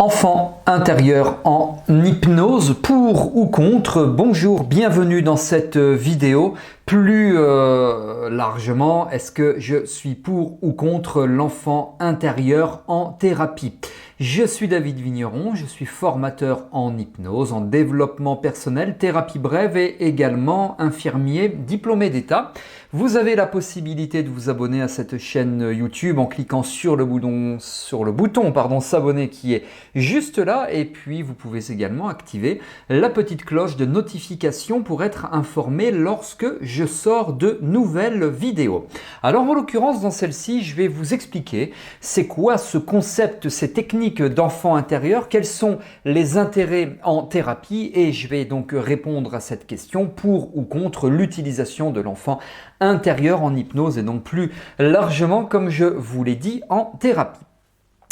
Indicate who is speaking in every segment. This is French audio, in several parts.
Speaker 1: Enfant intérieur en hypnose, pour ou contre? Bonjour, bienvenue dans cette vidéo. Plus largement, est-ce que je suis pour ou contre l'enfant intérieur en thérapie? Je suis David Vigneron, je suis formateur en hypnose, en développement personnel, thérapie brève et également infirmier diplômé d'État. Vous avez la possibilité de vous abonner à cette chaîne YouTube en cliquant sur le bouton s'abonner qui est juste là, et puis vous pouvez également activer la petite cloche de notification pour être informé lorsque je sors de nouvelles vidéos. Alors en l'occurrence dans celle-ci, je vais vous expliquer c'est quoi ce concept, ces techniques d'enfant intérieur, quels sont les intérêts en thérapie, et je vais donc répondre à cette question pour ou contre l'utilisation de l'enfant intérieur en hypnose et donc plus largement, comme je vous l'ai dit, en thérapie.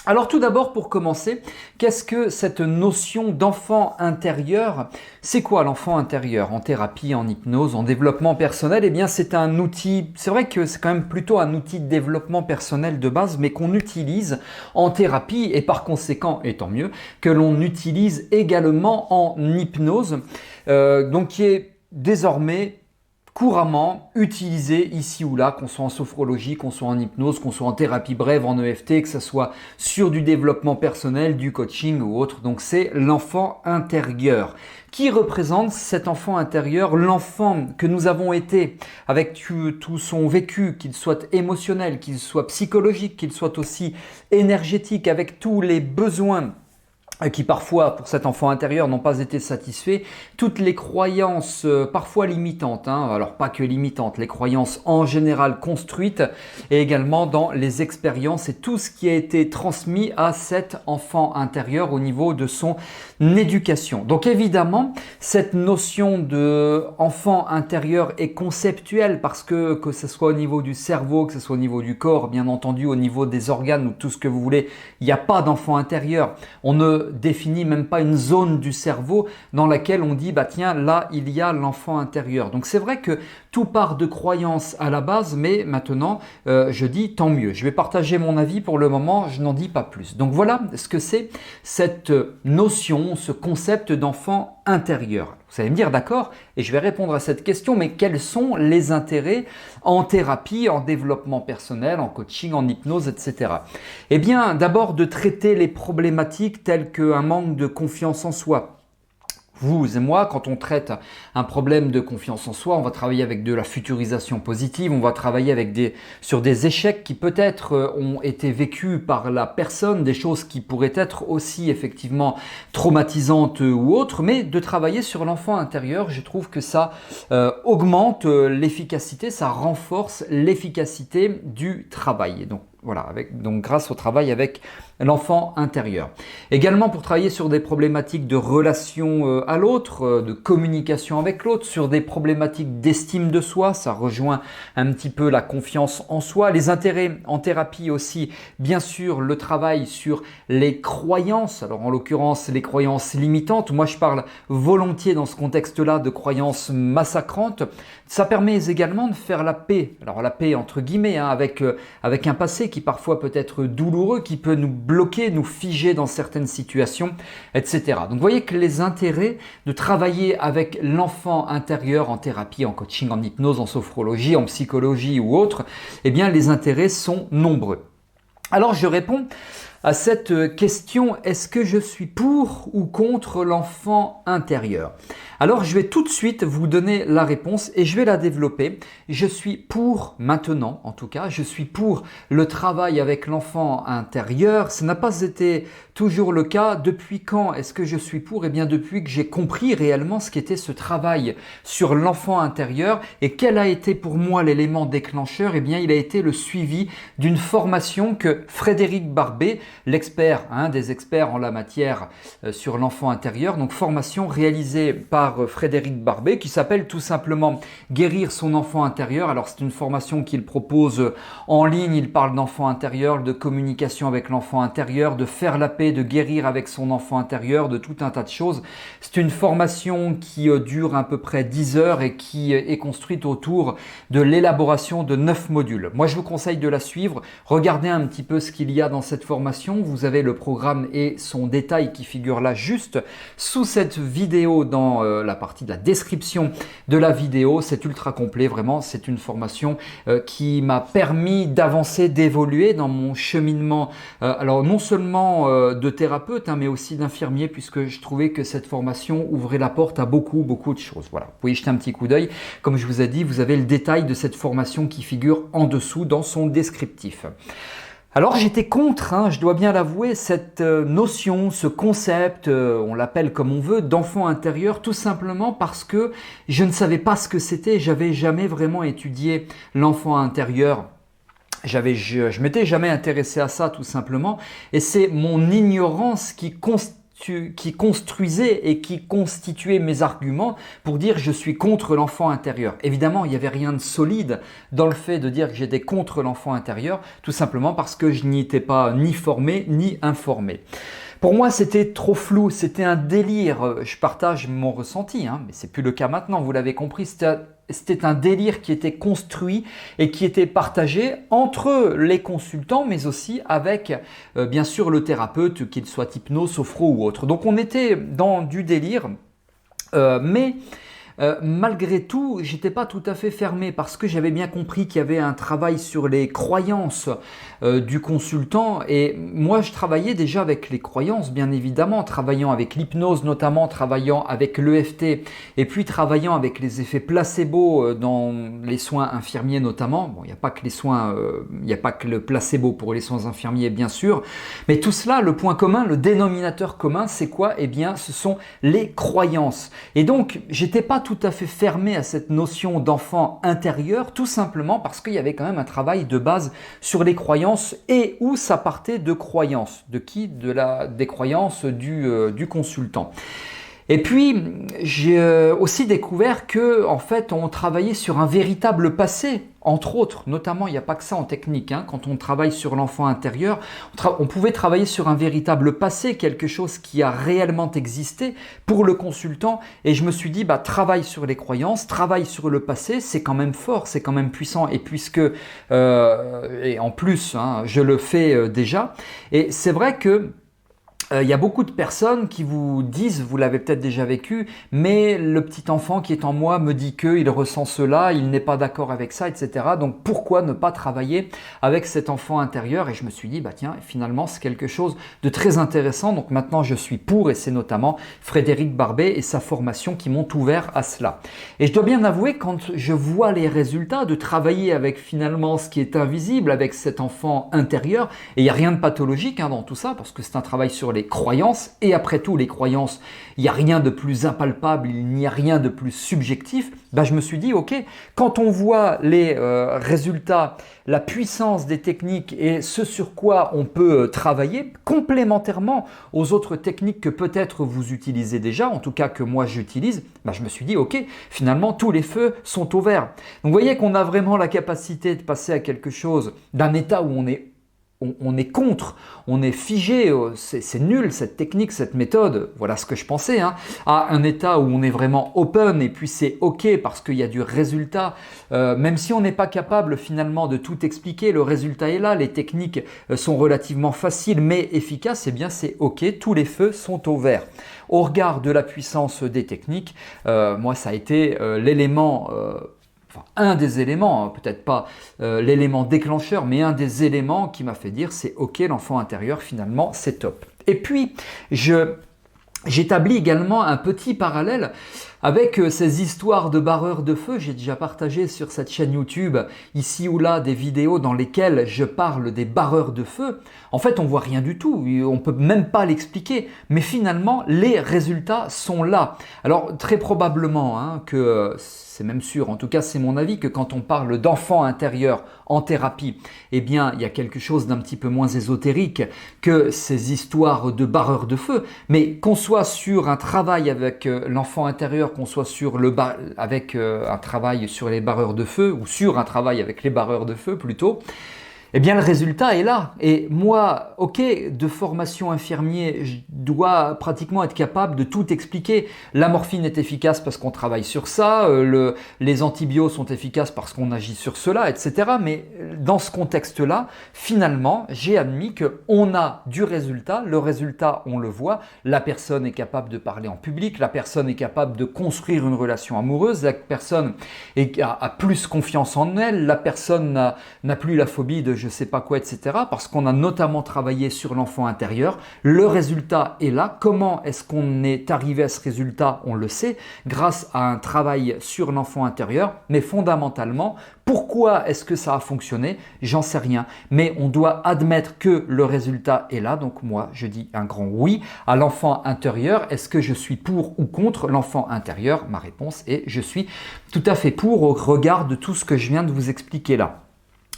Speaker 1: Alors tout d'abord, pour commencer, qu'est-ce que cette notion d'enfant intérieur? C'est quoi l'enfant intérieur en thérapie, en hypnose, en développement personnel? Eh bien c'est un outil, c'est vrai que c'est quand même plutôt un outil de développement personnel de base, mais qu'on utilise en thérapie et par conséquent, et tant mieux, que l'on utilise également en hypnose, donc qui est désormais couramment utilisé ici ou là, qu'on soit en sophrologie, qu'on soit en hypnose, qu'on soit en thérapie brève, en EFT, que ce soit sur du développement personnel, du coaching ou autre. Donc c'est l'enfant intérieur. Qui représente cet enfant intérieur? L'enfant que nous avons été avec tout son vécu, qu'il soit émotionnel, qu'il soit psychologique, qu'il soit aussi énergétique, avec tous les besoins qui parfois, pour cet enfant intérieur, n'ont pas été satisfaits, toutes les croyances parfois limitantes, alors pas que limitantes, les croyances en général construites, et également dans les expériences et tout ce qui a été transmis à cet enfant intérieur au niveau de son éducation. Donc évidemment, cette notion de enfant intérieur est conceptuelle parce que ce soit au niveau du cerveau, que ce soit au niveau du corps, bien entendu au niveau des organes ou tout ce que vous voulez, il n'y a pas d'enfant intérieur. On ne définit même pas une zone du cerveau dans laquelle on dit bah tiens, là il y a l'enfant intérieur. Donc c'est vrai que tout part de croyances à la base, mais maintenant je dis tant mieux. Je vais partager mon avis pour le moment, je n'en dis pas plus. Donc voilà ce que c'est cette notion, ce concept d'enfant intérieur. Vous allez me dire d'accord, et je vais répondre à cette question, mais quels sont les intérêts en thérapie, en développement personnel, en coaching, en hypnose, etc. Eh bien, d'abord de traiter les problématiques telles qu'un manque de confiance en soi. Vous et moi, quand on traite un problème de confiance en soi, on va travailler avec de la futurisation positive, on va travailler sur des échecs qui peut-être ont été vécus par la personne, des choses qui pourraient être aussi effectivement traumatisantes ou autres, mais de travailler sur l'enfant intérieur, je trouve que ça augmente l'efficacité, ça renforce l'efficacité du travail. Donc voilà, donc grâce au travail avec l'enfant intérieur. Également pour travailler sur des problématiques de relation à l'autre, de communication avec l'autre, sur des problématiques d'estime de soi, ça rejoint un petit peu la confiance en soi. Les intérêts en thérapie aussi, bien sûr, le travail sur les croyances, alors en l'occurrence les croyances limitantes. Moi je parle volontiers dans ce contexte-là de croyances massacrantes. Ça permet également de faire la paix, alors la paix entre guillemets, avec un passé qui parfois peut être douloureux, qui peut nous bloquer, nous figer dans certaines situations, etc. Donc vous voyez que les intérêts de travailler avec l'enfant intérieur en thérapie, en coaching, en hypnose, en sophrologie, en psychologie ou autre, eh bien les intérêts sont nombreux. Alors je réponds à cette question, est-ce que je suis pour ou contre l'enfant intérieur? Alors je vais tout de suite vous donner la réponse et je vais la développer. Je suis pour maintenant, en tout cas, je suis pour le travail avec l'enfant intérieur. Ça n'a pas été toujours le cas. Depuis quand est-ce que je suis pour? Eh bien depuis que j'ai compris réellement ce qu'était ce travail sur l'enfant intérieur et quel a été pour moi l'élément déclencheur. Eh bien il a été le suivi d'une formation que Frédéric Barbet, l'expert, des experts en la matière sur l'enfant intérieur, donc formation réalisée par Frédéric Barbet qui s'appelle tout simplement Guérir son enfant intérieur. Alors c'est une formation qu'il propose en ligne, il parle d'enfant intérieur, de communication avec l'enfant intérieur, de faire la paix, de guérir avec son enfant intérieur, de tout un tas de choses. C'est une formation qui dure à peu près 10 heures et qui est construite autour de l'élaboration de 9 modules. Moi je vous conseille de la suivre, regardez un petit peu ce qu'il y a dans cette formation formation. Vous avez le programme et son détail qui figure là juste sous cette vidéo dans la partie de la description de la vidéo. C'est ultra complet, vraiment. C'est une formation qui m'a permis d'avancer, d'évoluer dans mon cheminement. Alors non seulement de thérapeute, hein, mais aussi d'infirmier, puisque je trouvais que cette formation ouvrait la porte à beaucoup de choses. Voilà, vous pouvez jeter un petit coup d'œil. Comme je vous ai dit, vous avez le détail de cette formation qui figure en dessous dans son descriptif. Alors j'étais contre, hein, je dois bien l'avouer, cette notion, ce concept, on l'appelle comme on veut, d'enfant intérieur, tout simplement parce que je ne savais pas ce que c'était, j'avais jamais vraiment étudié l'enfant intérieur. Je m'étais jamais intéressé à ça tout simplement, et c'est mon ignorance qui construisait et qui constituait mes arguments pour dire je suis contre l'enfant intérieur. Évidemment, il n'y avait rien de solide dans le fait de dire que j'étais contre l'enfant intérieur, tout simplement parce que je n'y étais pas ni formé ni informé. Pour moi, c'était trop flou, c'était un délire. Je partage mon ressenti, hein, mais c'est plus le cas maintenant, vous l'avez compris. C'était un délire qui était construit et qui était partagé entre les consultants, mais aussi avec, bien sûr, le thérapeute, qu'il soit hypnose, sophro ou autre. Donc, on était dans du délire, mais malgré tout, j'étais pas tout à fait fermé parce que j'avais bien compris qu'il y avait un travail sur les croyances du consultant, et moi je travaillais déjà avec les croyances, bien évidemment, travaillant avec l'hypnose notamment, travaillant avec l'EFT et puis travaillant avec les effets placebo dans les soins infirmiers notamment. Bon, il n'y a pas que les soins, il n'y a pas que le placebo pour les soins infirmiers bien sûr, mais tout cela, le point commun, le dénominateur commun, c'est quoi? Eh bien, ce sont les croyances. Et donc, j'étais pas tout à fait fermé à cette notion d'enfant intérieur, tout simplement parce qu'il y avait quand même un travail de base sur les croyances, et où ça partait de croyances. De qui? Des croyances du consultant. Et puis, j'ai aussi découvert que, en fait, on travaillait sur un véritable passé, entre autres, notamment, il n'y a pas que ça en technique, hein, quand on travaille sur l'enfant intérieur, on pouvait travailler sur un véritable passé, quelque chose qui a réellement existé pour le consultant, et je me suis dit, bah, travaille sur les croyances, travaille sur le passé, c'est quand même fort, c'est quand même puissant, et puisque, et en plus, hein, je le fais déjà, et c'est vrai que il y a beaucoup de personnes qui vous disent, vous l'avez peut-être déjà vécu, mais le petit enfant qui est en moi me dit qu'il ressent cela, il n'est pas d'accord avec ça, etc. Donc pourquoi ne pas travailler avec cet enfant intérieur? Et je me suis dit, bah tiens, finalement c'est quelque chose de très intéressant. Donc maintenant je suis pour, et c'est notamment Frédéric Barbet et sa formation qui m'ont ouvert à cela. Et je dois bien avouer, quand je vois les résultats de travailler avec finalement ce qui est invisible, avec cet enfant intérieur, et il n'y a rien de pathologique hein, dans tout ça, parce que c'est un travail sur les croyances, et après tout les croyances, il n'y a rien de plus impalpable, il n'y a rien de plus subjectif, bah, je me suis dit ok, quand on voit les résultats, la puissance des techniques et ce sur quoi on peut travailler complémentairement aux autres techniques que peut-être vous utilisez déjà, en tout cas que moi j'utilise, bah, je me suis dit ok, finalement tous les feux sont au vert. Donc vous voyez qu'on a vraiment la capacité de passer à quelque chose, d'un état où on est contre, on est figé, c'est nul cette technique, cette méthode, voilà ce que je pensais, hein, à un état où on est vraiment open, et puis c'est ok parce qu'il y a du résultat, même si on n'est pas capable finalement de tout expliquer, le résultat est là, les techniques sont relativement faciles mais efficaces, et bien c'est ok, tous les feux sont au vert. Au regard de la puissance des techniques, moi ça a été l'élément... Enfin, un des éléments, hein, peut-être pas l'élément déclencheur, mais un des éléments qui m'a fait dire c'est ok, l'enfant intérieur finalement c'est top. Et puis j'établis également un petit parallèle avec ces histoires de barreurs de feu. J'ai déjà partagé sur cette chaîne YouTube, ici ou là, des vidéos dans lesquelles je parle des barreurs de feu. En fait, on voit rien du tout, on peut même pas l'expliquer, mais finalement, les résultats sont là. Alors, très probablement hein, que... c'est même sûr, en tout cas c'est mon avis, que quand on parle d'enfant intérieur en thérapie, eh bien il y a quelque chose d'un petit peu moins ésotérique que ces histoires de barreurs de feu, mais qu'on soit sur un travail avec l'enfant intérieur, qu'on soit sur avec un travail sur les barreurs de feu, ou sur un travail avec les barreurs de feu plutôt, eh bien le résultat est là. Et moi, ok, de formation infirmier, doit pratiquement être capable de tout expliquer. La morphine est efficace parce qu'on travaille sur ça, les antibiotiques sont efficaces parce qu'on agit sur cela, etc. Mais dans ce contexte-là, finalement, j'ai admis qu'on a du résultat. Le résultat, on le voit. La personne est capable de parler en public, la personne est capable de construire une relation amoureuse, la personne a plus confiance en elle, la personne n'a plus la phobie de je sais pas quoi, etc. Parce qu'on a notamment travaillé sur l'enfant intérieur. Le résultat est là. Comment est-ce qu'on est arrivé à ce résultat? On le sait, grâce à un travail sur l'enfant intérieur. Mais fondamentalement, pourquoi est-ce que ça a fonctionné? J'en sais rien. Mais on doit admettre que le résultat est là. Donc moi, je dis un grand oui à l'enfant intérieur. Est-ce que je suis pour ou contre l'enfant intérieur? Ma réponse est je suis tout à fait pour au regard de tout ce que je viens de vous expliquer là.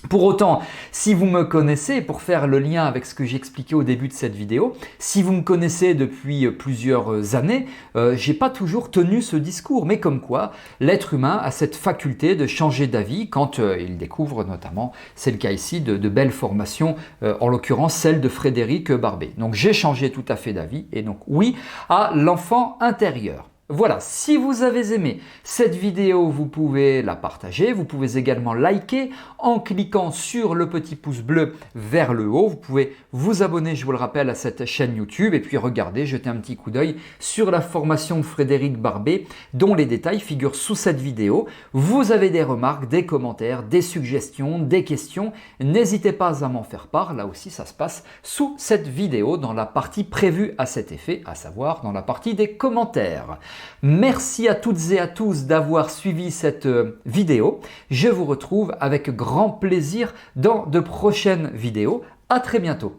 Speaker 1: Pour autant, si vous me connaissez, pour faire le lien avec ce que j'ai expliqué au début de cette vidéo, si vous me connaissez depuis plusieurs années, j'ai pas toujours tenu ce discours. Mais comme quoi, l'être humain a cette faculté de changer d'avis quand il découvre notamment, c'est le cas ici, de belles formations, en l'occurrence celle de Frédéric Barbet. Donc j'ai changé tout à fait d'avis et donc oui à l'enfant intérieur. Voilà, si vous avez aimé cette vidéo, vous pouvez la partager, vous pouvez également liker en cliquant sur le petit pouce bleu vers le haut. Vous pouvez vous abonner, je vous le rappelle, à cette chaîne YouTube et puis regarder, jeter un petit coup d'œil sur la formation de Frédéric Barbet dont les détails figurent sous cette vidéo. Vous avez des remarques, des commentaires, des suggestions, des questions, n'hésitez pas à m'en faire part. Là aussi, ça se passe sous cette vidéo dans la partie prévue à cet effet, à savoir dans la partie des commentaires. Merci à toutes et à tous d'avoir suivi cette vidéo. Je vous retrouve avec grand plaisir dans de prochaines vidéos. À très bientôt.